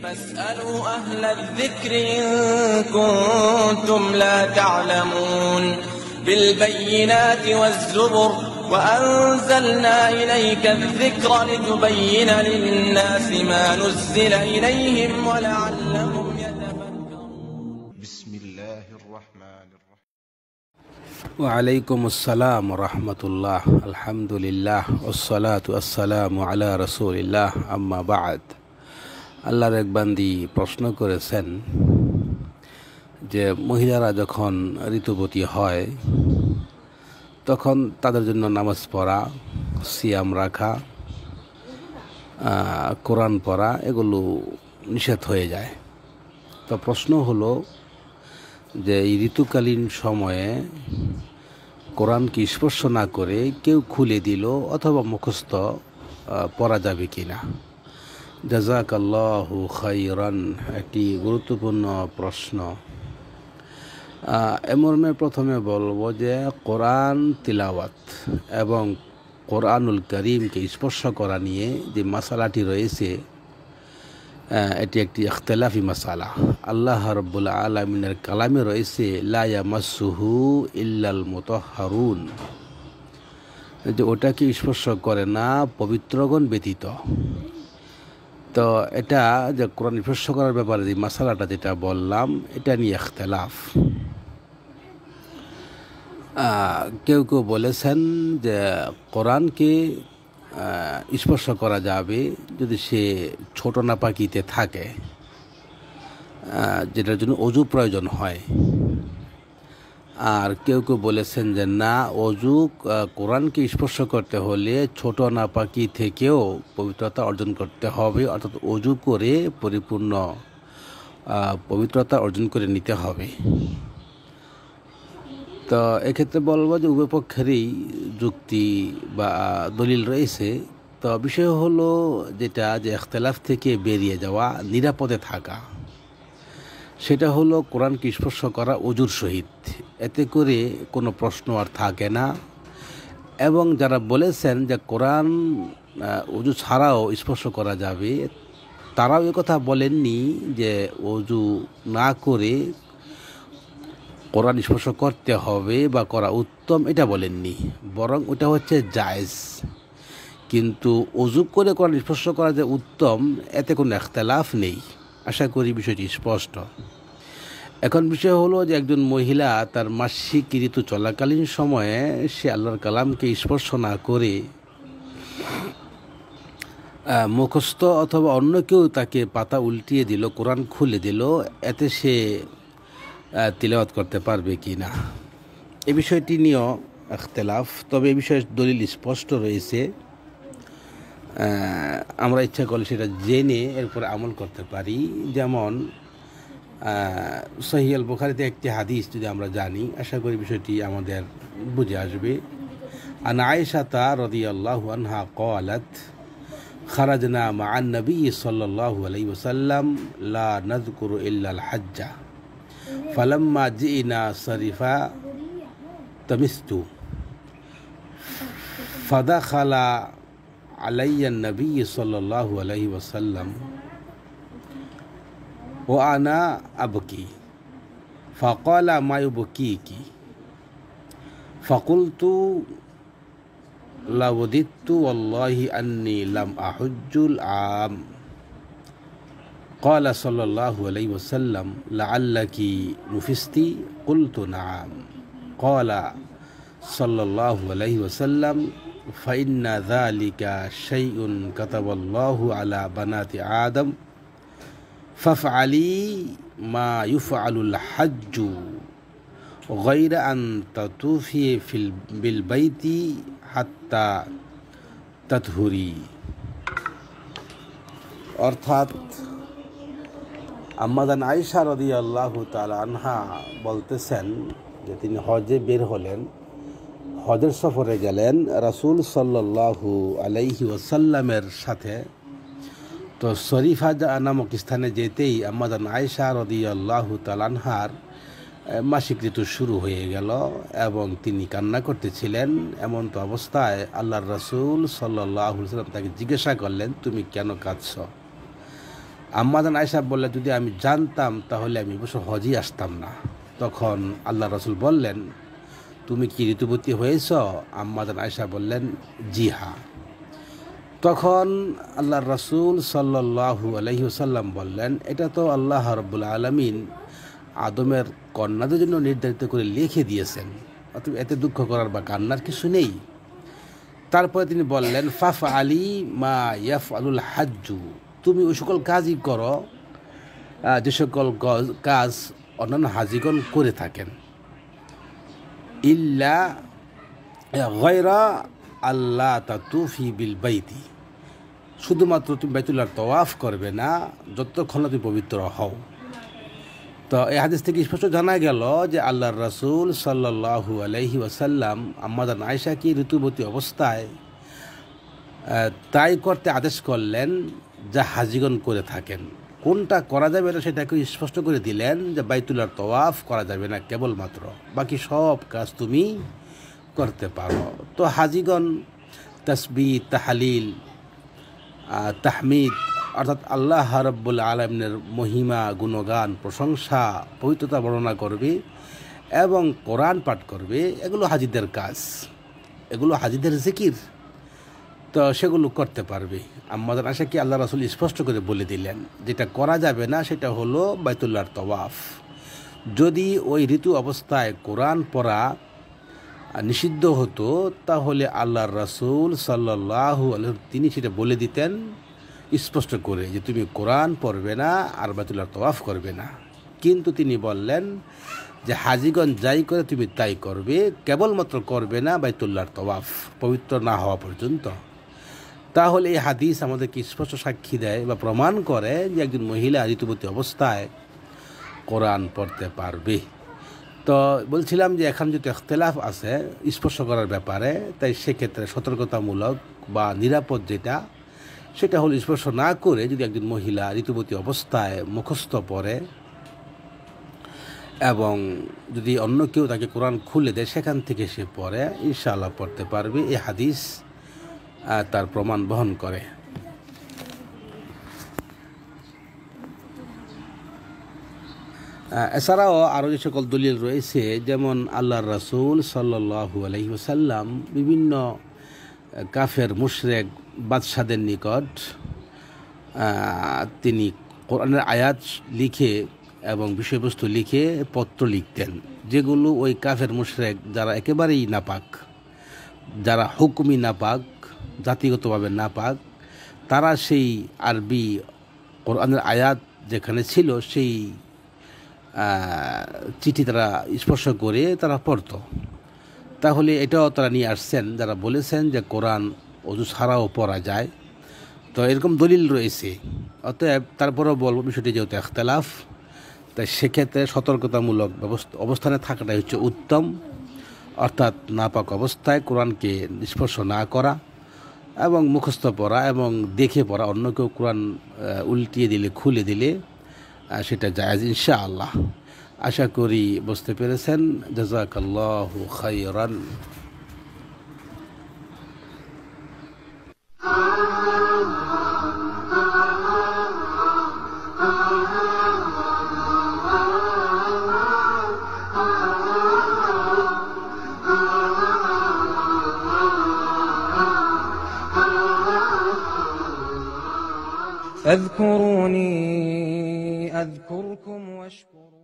فاسألوا أهل الذكر إن كنتم لا تعلمون بالبينات والزبر وأنزلنا إليك الذكر لتبين للناس ما نزل إليهم ولعلهم يتفكرون. بسم الله الرحمن الرحيم. وعليكم السلام ورحمة الله. الحمد لله والصلاة والسلام على رسول الله أما بعد. আল্লাহর এক বান্দি প্রশ্ন করেছেন যে মহিলারা যখন ঋতুবতী হয় তখন তাদের জন্য নামাজ পড়া, সিয়াম রাখা, কোরআন পড়া এগুলো নিষেধ হয়ে যায়। তো প্রশ্ন হলো যে এই ঋতুকালীন সময়ে কোরআন কি স্পর্শ না করে কেউ খুলে দিল অথবা মুখস্থ পড়া যাবে কি না? জাযাকাল্লাহু খাইরান, একটি গুরুত্বপূর্ণ প্রশ্ন। এমর্মে প্রথমে বলবো যে কোরআন তিলাওয়াত এবং কোরআনুল কারীমকে স্পর্শ করা নিয়ে যে মাসালাটি রয়েছে এটি একটি ইখতিলাফি মাসালা। আল্লাহ রাব্বুল আলামিনের কালামে রয়েছে লা ইয়ামাসসুহু ইল্লাল মুতাহহারুন, যে ওটাকে স্পর্শ করে না পবিত্রগণ ব্যতীত। তো এটা যে কোরআন স্পর্শ করার ব্যাপারে যে মাসালাটা যেটা বললাম এটা নিয়ে ইখতিলাফ। কেউ কেউ বলেছেন যে কোরআনকে স্পর্শ করা যাবে যদি সে ছোট নাপাকিতে থাকে, যেটার জন্য অজু প্রয়োজন হয়। আর কেউ কেউ বলেছেন যে না, অজু কোরআনকে স্পর্শ করতে হলে ছোট নাপাকি থেকেও পবিত্রতা অর্জন করতে হবে, অর্থাৎ অজু করে পরিপূর্ণ পবিত্রতা অর্জন করে নিতে হবে। তো এক্ষেত্রে বলবো যে উভয় পক্ষেরই যুক্তি বা দলিল রয়েছে। তো বিষয় হলো যেটা যে ইখতিলাফ থেকে বেরিয়ে যাওয়া, নিরাপদে থাকা, সেটা হলো কোরআনকে স্পর্শ করা অজুর সহিত। এতে করে কোনো প্রশ্ন আর থাকে না। এবং যারা বলেছেন যে কোরআন অজু ছাড়াও স্পর্শ করা যাবে, তারাও কথা বলেননি যে অজু না করে কোরআন স্পর্শ করতে হবে বা করা উত্তম, এটা বলেননি। বরং ওটা হচ্ছে জায়েজ। কিন্তু অজু করে কোরআন স্পর্শ করা যে উত্তম, এতে কোনো ইখতিলাফ নেই। আশা করি বিষয়টি স্পষ্ট। এখন বিষয় হলো যে একজন মহিলা তার মাসিক ঋতু চলাকালীন সময়ে সে আল্লাহর কালামকে স্পর্শ না করে মুখস্থ অথবা অন্য কেউ তাকে পাতা উল্টিয়ে দিল, কোরআন খুলে দিল, এতে সে তিলাওয়াত করতে পারবে কি না, এই বিষয়টি নিয়েও ইখতিলাফ। তবে এই বিষয়ে দলিল স্পষ্ট রয়েছে। আমরা ইচ্ছা করলে সেটা জেনে এরপর আমল করতে পারি। যেমন সহিহ আল বুখারীতে একটি হাদিস যদি আমরা জানি, আশা করি বিষয়টি আমাদের বুঝে আসবে। আন আয়েশাতা রাদিয়াল্লাহু আনহা ক্বালাত খারাজনা মা'আন নবী সাল্লাল্লাহু আলাইহি ওয়াসাল্লাম লা নাযকুরু ইল্লাল হাজ্জা ফালাম্মা জি'না সারিফা তামিস্তু ফাদাখালা আলাইয়া নবী সাল্লাল্লাহু আলাইহি ওয়াসাল্লাম ওয়া আনা আবকি ফাকালা মা ইউবকিকি ফাকুলতু লাউদিতু ওয়াল্লাহি আন্নী লাম আহুজ্জুল আম قال صلى الله عليه وسلم لعلك نفستي قلت نعم قال صلى الله عليه وسلم فإن ذلك شيء كتب الله على بنات آدم فافعلي ما يفعل الحج غير أن تطوفي بالبيت حتى تطهري। অর্থাৎ আম্মাজান আয়েশা রাদিয়াল্লাহু তাআলা আনহা বলতেছেন যে তিনি হজে বের হলেন, হজের সফরে গেলেন রাসূল সাল্লাল্লাহু আলাইহি ওয়াসাল্লামের সাথে। তো শরীফা নামক স্থানে যেতেই আম্মাজান আয়েশা রাদিয়াল্লাহু তাআলা আনহার মাসিক ঋতু শুরু হয়ে গেল এবং তিনি কান্না করতেছিলেন। এমন তো অবস্থায় আল্লাহর রাসূল সাল্লাল্লাহু আলাইহি ওয়াসাল্লাম তাকে জিজ্ঞাসা করলেন, তুমি কেন কাঁদছ? আম্মা জান আয়েশা বললেন, যদি আমি জানতাম তাহলে আমি অবশ্য হজই আসতাম না। তখন আল্লাহর রাসূল বললেন, তুমি কি ঋতুবতী হয়েছ? আম্মা জান আয়েশা বললেন, জি হ্যাঁ। তখন আল্লাহর রাসূল সাল্লাল্লাহু আলাইহি ওয়াসাল্লাম বললেন, এটা তো আল্লাহ রাব্বুল আলামিন আদমের কন্যাদের জন্য নির্ধারিত করে লিখে দিয়েছেন, অতএব এতে দুঃখ করার বা কান্নার কিছু নেই। তারপরে তিনি বললেন, ফাফ আলী মা ইয়াফ আলুল হাজ্জু, তুমি ওই সকল কাজই করো যে সকল কাজ অন্যান্য হাজিগণ করে থাকেন, ইল্লা গায়রা আল্লাহ তাতুফি বিল বাইতি, শুধুমাত্র তুমি বাইতুল্লাহর তওয়াফ করবে না যতক্ষণ না তুমি পবিত্র হও। তো এই হাদিস থেকে স্পষ্ট জানা গেল যে আল্লাহর রাসূল সাল্লাল্লাহু আলাইহি ওয়াসাল্লাম আম্মা জান আয়েশাকে ঋতুবতী অবস্থায় তাই করতে আদেশ করলেন যা হাজিগণ করে থাকেন। কোনটা করা যাবে না সেটাকে স্পষ্ট করে দিলেন যে বাইতুল্লাহর তওয়াফ করা যাবে না কেবলমাত্র, বাকি সব কাজ তুমি করতে পারো। তো হাজিগণ তাসবিহ, তাহলিল, তাহমিদ অর্থাৎ আল্লাহ রাব্বুল আলামিনের মহিমা, গুণগান, প্রশংসা, পবিত্রতা বর্ণনা করবে এবং কোরআন পাঠ করবে। এগুলো হাজিদের কাজ, এগুলো হাজিদের জিকির, তো সেগুলো করতে পারবে। আম্মা জান আয়েশাকে আল্লাহ রাসূল স্পষ্ট করে বলে দিলেন যেটা করা যাবে না সেটা হলো বাইতুল্লাহর তওয়াফ। যদি ওই ঋতু অবস্থায় কোরআন পড়া নিষিদ্ধ হতো তাহলে আল্লাহর রাসূল সাল্লাল্লাহু আলাইহি তিনি সেটা বলে দিতেন স্পষ্ট করে যে তুমি কোরআন পড়বে না আর বাইতুল্লাহর তওয়াফ করবে না। কিন্তু তিনি বললেন যে হাজিগণ যাই করে তুমি তাই করবে, কেবলমাত্র করবে না বাইতুল্লাহর তওয়াফ পবিত্র না হওয়া পর্যন্ত। তাহলে এই হাদিস আমাদেরকে স্পষ্ট সাক্ষী দেয় বা প্রমাণ করে যে একজন মহিলা ঋতুবতী অবস্থায় কোরআন পড়তে পারবে। তো বলছিলাম যে এখন যেহেতু ইখতিলাফ আছে স্পর্শ করার ব্যাপারে, তাই সেক্ষেত্রে সতর্কতামূলক বা নিরাপদ যেটা সেটা হলো স্পর্শ না করে যদি একজন মহিলা ঋতুবতী অবস্থায় মুখস্থ পড়ে এবং যদি অন্য কেউ তাকে কোরআন খুলে দেয় সেখান থেকে সে পড়ে, ইনশাআল্লাহ পড়তে পারবে। এই হাদিস তার প্রমাণ বহন করে। এছাড়াও আরও যে সকল দলিল রয়েছে, যেমন আল্লাহর রাসূল সাল্লাল্লাহু আলাইহি ওয়াসাল্লাম বিভিন্ন কাফের মুশরিক বাদশাদের নিকট তিনি কোরআনের আয়াত লিখে এবং বিষয়বস্তু লিখে পত্র লিখতেন, যেগুলো ওই কাফের মুশরিক যারা একেবারেই নাপাক, যারা হুকুমি নাপাক, জাতিগতভাবে নাপাক, তারা সেই আরবি কোরআনের আয়াত যেখানে ছিল সেই চিঠি তারা স্পর্শ করে তারা পড়ত। তাহলে এটাও তারা নিয়ে আসছেন যারা বলেছেন যে কোরআন ওযু ছাড়াও পড়া যায়। তো এরকম দলিল রয়েছে। অতএব তারপরেও বলব বিষয়টি যেহেতু ইখতিলাফ, তাই সেক্ষেত্রে সতর্কতামূলক অবস্থানে থাকাটাই হচ্ছে উত্তম। অর্থাৎ নাপাক অবস্থায় কোরআনকে স্পর্শ না করা এবং মুখস্থ পড়া এবং দেখে পড়া, অন্য কেউ কোরআন উল্টিয়ে দিলে খুলে দিলে সেটা জায়েজ ইনশাআল্লাহ। আশা করি বুঝতে পেরেছেন। জাযাকাল্লাহু খায়রান। اذكروني أذكركم واشكروا